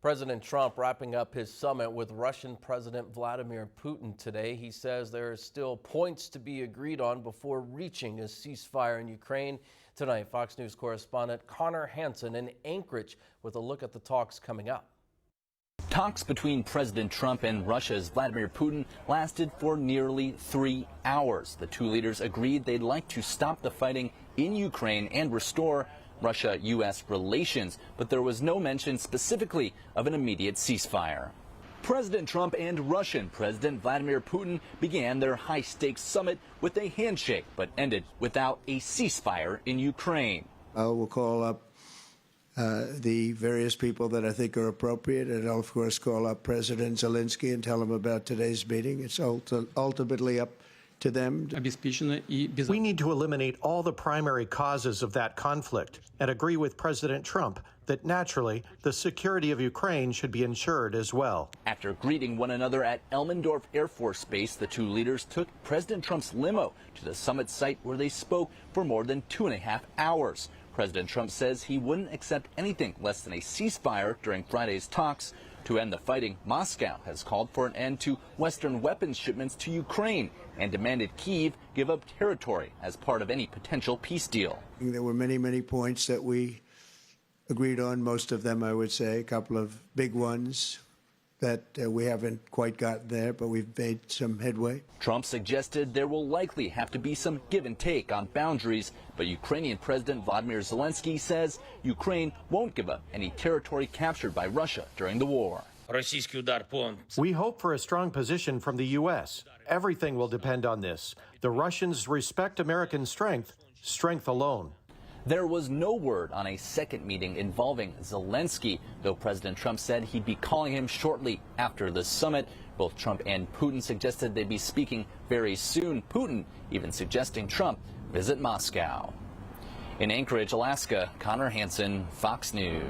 President Trump wrapping up his summit with Russian President Vladimir Putin today. He says there are still points to be agreed on before reaching a ceasefire in Ukraine. Tonight, Fox News correspondent Connor Hansen in Anchorage with a look at the talks coming up. Talks between President Trump and Russia's Vladimir Putin lasted for nearly 3 hours. The two leaders agreed they'd like to stop the fighting in Ukraine and restore Russia-U.S. relations, but there was no mention specifically of an immediate ceasefire. President Trump and Russian President Vladimir Putin began their high-stakes summit with a handshake, but ended without a ceasefire in Ukraine. We'll call up the various people that I think are appropriate, and I'll, of course, call up President Zelensky and tell him about today's meeting. It's ultimately up to them. We need to eliminate all the primary causes of that conflict and agree with President Trump that naturally the security of Ukraine should be ensured as well. After greeting one another at Elmendorf Air Force Base, the two leaders took President Trump's limo to the summit site where they spoke for more than 2.5 hours. President Trump says he wouldn't accept anything less than a ceasefire during Friday's talks. To end the fighting, Moscow has called for an end to Western weapons shipments to Ukraine and demanded Kyiv give up territory as part of any potential peace deal. There were many, many points that we agreed on, most of them, I would say, a couple of big ones that we haven't quite gotten there, but we've made some headway. Trump suggested there will likely have to be some give and take on boundaries, but Ukrainian President Vladimir Zelensky says Ukraine won't give up any territory captured by Russia during the war. We hope for a strong position from the U.S. Everything will depend on this. The Russians respect American strength alone. There was no word on a second meeting involving Zelensky, though President Trump said he'd be calling him shortly after the summit. Both Trump and Putin suggested they'd be speaking very soon, Putin even suggesting Trump visit Moscow. In Anchorage, Alaska, Connor Hansen, Fox News.